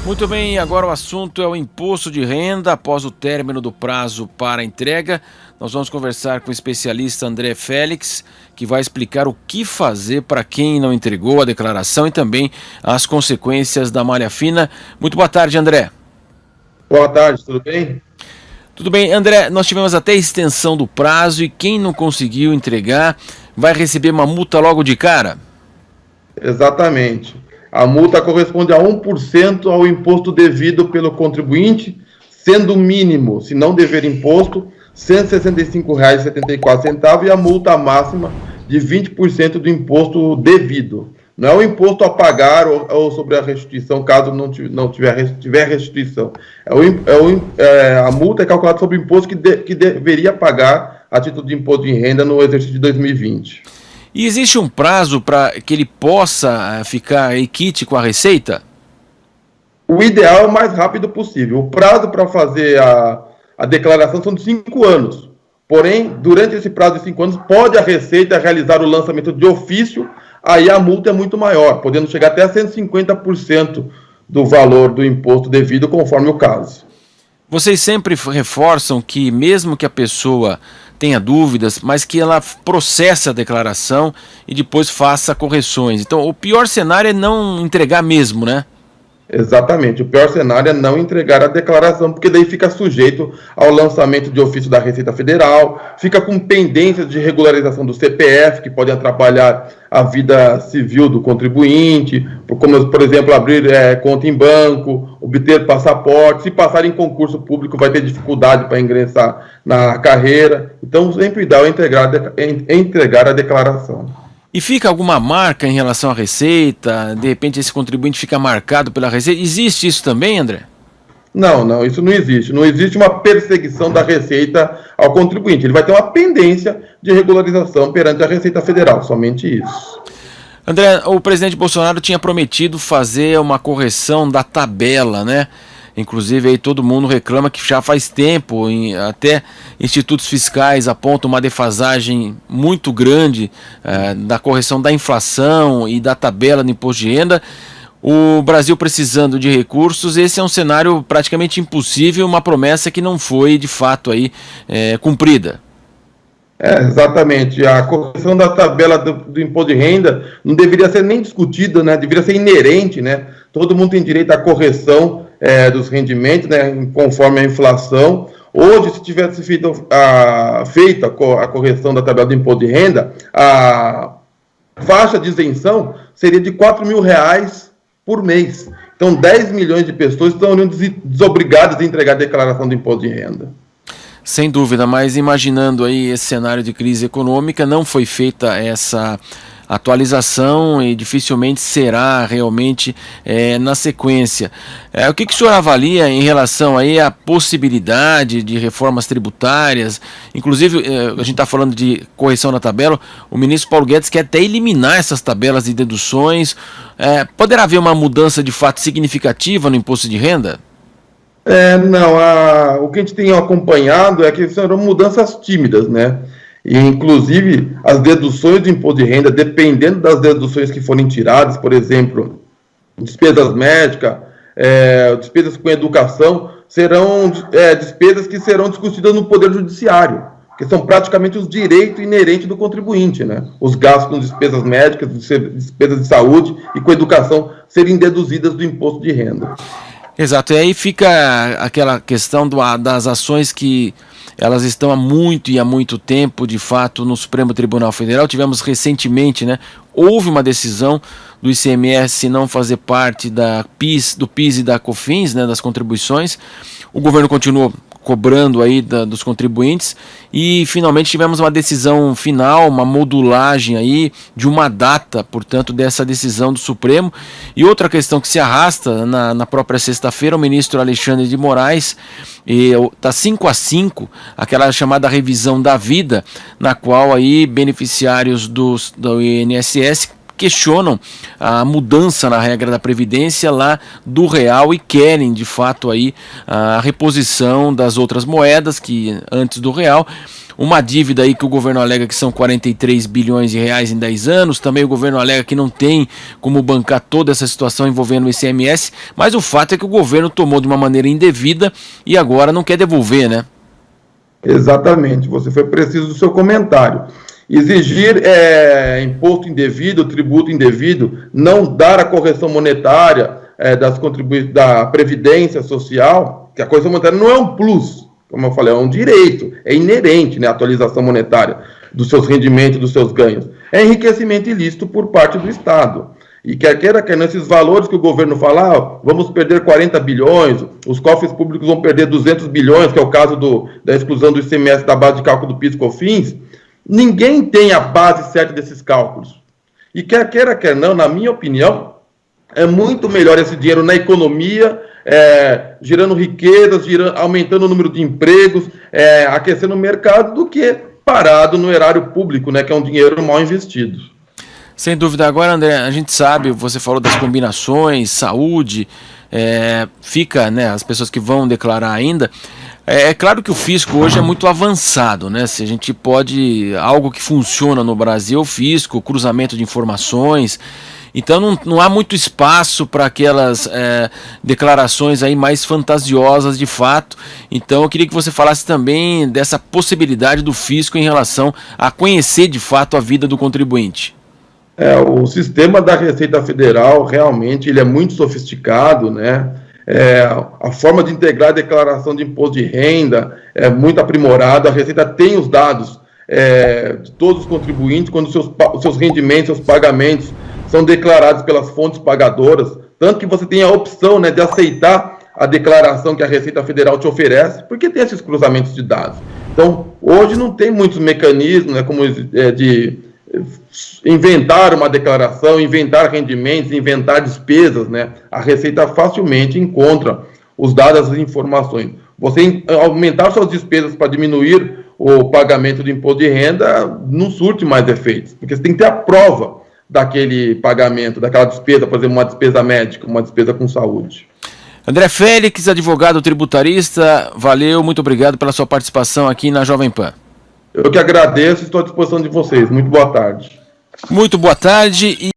Muito bem, agora o assunto é o imposto de renda após o término do prazo para entrega. Nós vamos conversar com o especialista André Félix, que vai explicar o que fazer para quem não entregou a declaração e também as consequências da malha fina. Muito boa tarde, André. Boa tarde, tudo bem? Tudo bem, André, nós tivemos até extensão do prazo e quem não conseguiu entregar vai receber uma multa logo de cara? Exatamente. A multa corresponde a 1% ao imposto devido pelo contribuinte, sendo o mínimo, se não dever imposto, R$ 165,74 e a multa máxima de 20% do imposto devido. Não é o imposto a pagar ou sobre a restituição, caso não tiver restituição. A multa é calculada sobre o imposto que deveria pagar a título de imposto de renda no exercício de 2020. E existe um prazo para que ele possa ficar equite com a Receita? O ideal é o mais rápido possível. O prazo para fazer a declaração são de 5 anos. Porém, durante esse prazo de 5 anos, pode a Receita realizar o lançamento de ofício, aí a multa é muito maior, podendo chegar até a 150% do valor do imposto devido, conforme o caso. Vocês sempre reforçam que mesmo que a pessoa tenha dúvidas, mas que ela processe a declaração e depois faça correções. Então, o pior cenário é não entregar mesmo, né? Exatamente. O pior cenário é não entregar a declaração, porque daí fica sujeito ao lançamento de ofício da Receita Federal, fica com pendências de regularização do CPF, que podem atrapalhar a vida civil do contribuinte, como, por exemplo, abrir conta em banco, obter passaporte. Se passar em concurso público, vai ter dificuldade para ingressar na carreira. Então, sempre dá entregar a declaração. E fica alguma marca em relação à Receita? De repente esse contribuinte fica marcado pela Receita? Existe isso também, André? Não, isso não existe. Não existe uma perseguição da Receita ao contribuinte. Ele vai ter uma pendência de regularização perante a Receita Federal, somente isso. André, o presidente Bolsonaro tinha prometido fazer uma correção da tabela, né? Inclusive aí todo mundo reclama que já faz tempo, até institutos fiscais apontam uma defasagem muito grande da correção da inflação e da tabela do imposto de renda. O Brasil precisando de recursos, esse é um cenário praticamente impossível, uma promessa que não foi de fato aí cumprida. Exatamente. A correção da tabela do imposto de renda não deveria ser nem discutida, né? Deveria ser inerente, né? Todo mundo tem direito à correção dos rendimentos, né, conforme a inflação. Hoje, se tivesse feita a correção da tabela do imposto de renda, a faixa de isenção seria de R$4.000 por mês. Então, 10 milhões de pessoas estão desobrigadas de entregar a declaração do imposto de renda. Sem dúvida, mas imaginando aí esse cenário de crise econômica, não foi feita essa atualização e dificilmente será realmente na sequência. O que o senhor avalia em relação aí à possibilidade de reformas tributárias? Inclusive, a gente está falando de correção na tabela, o ministro Paulo Guedes quer até eliminar essas tabelas de deduções. Poderá haver uma mudança de fato significativa no imposto de renda? Não, o que a gente tem acompanhado é que serão mudanças tímidas, né? E, inclusive, as deduções do imposto de renda, dependendo das deduções que forem tiradas, por exemplo, despesas médicas, despesas com educação, serão despesas que serão discutidas no Poder Judiciário, que são praticamente os direitos inerentes do contribuinte, né? Os gastos com despesas médicas, despesas de saúde e com educação serem deduzidas do imposto de renda. Exato, e aí fica aquela questão das ações que elas estão há muito tempo, de fato, no Supremo Tribunal Federal. Tivemos recentemente, né, houve uma decisão do ICMS não fazer parte do PIS e da COFINS, né, das contribuições. O governo continuou cobrando aí dos contribuintes e finalmente tivemos uma decisão final, uma modulagem aí de uma data, portanto, dessa decisão do Supremo. E outra questão que se arrasta na própria sexta-feira, o ministro Alexandre de Moraes está 5-5, aquela chamada revisão da vida, na qual aí beneficiários do INSS questionam a mudança na regra da Previdência lá do real e querem, de fato, aí a reposição das outras moedas que antes do real. Uma dívida aí que o governo alega que são 43 bilhões de reais em 10 anos. Também o governo alega que não tem como bancar toda essa situação envolvendo o ICMS. Mas o fato é que o governo tomou de uma maneira indevida e agora não quer devolver, né? Exatamente, você foi preciso do seu comentário. Exigir imposto indevido, tributo indevido, não dar a correção monetária da Previdência Social, que a correção monetária não é um plus, como eu falei, é um direito, é inerente, né, a atualização monetária dos seus rendimentos, dos seus ganhos. É enriquecimento ilícito por parte do Estado. E quer queira, quer não, esses valores que o governo fala, vamos perder 40 bilhões, os cofres públicos vão perder 200 bilhões, que é o caso da exclusão do ICMS da base de cálculo do PIS/COFINS, ninguém tem a base certa desses cálculos. E quer queira, quer não, na minha opinião, é muito melhor esse dinheiro na economia, gerando riquezas, aumentando o número de empregos, aquecendo o mercado, do que parado no erário público, né, que é um dinheiro mal investido. Sem dúvida. Agora, André, a gente sabe, você falou das combinações, saúde, fica, né, as pessoas que vão declarar ainda. É claro que o fisco hoje é muito avançado, né? Se a gente pode, algo que funciona no Brasil, o fisco, cruzamento de informações. Então não há muito espaço para aquelas declarações aí mais fantasiosas de fato. Então eu queria que você falasse também dessa possibilidade do fisco em relação a conhecer de fato a vida do contribuinte. O sistema da Receita Federal realmente ele é muito sofisticado, né? A forma de integrar a declaração de imposto de renda é muito aprimorada. A Receita tem os dados de todos os contribuintes quando os seus rendimentos, seus pagamentos são declarados pelas fontes pagadoras, tanto que você tem a opção, né, de aceitar a declaração que a Receita Federal te oferece, porque tem esses cruzamentos de dados. Então, hoje não tem muitos mecanismos, né, como de inventar uma declaração, inventar rendimentos, inventar despesas, né? A Receita facilmente encontra os dados, as informações. Você aumentar suas despesas para diminuir o pagamento do imposto de renda não surte mais efeitos, porque você tem que ter a prova daquele pagamento, daquela despesa, por exemplo, uma despesa médica, uma despesa com saúde. André Félix, advogado tributarista, valeu, muito obrigado pela sua participação aqui na Jovem Pan. Eu que agradeço e estou à disposição de vocês. Muito boa tarde. Muito boa tarde.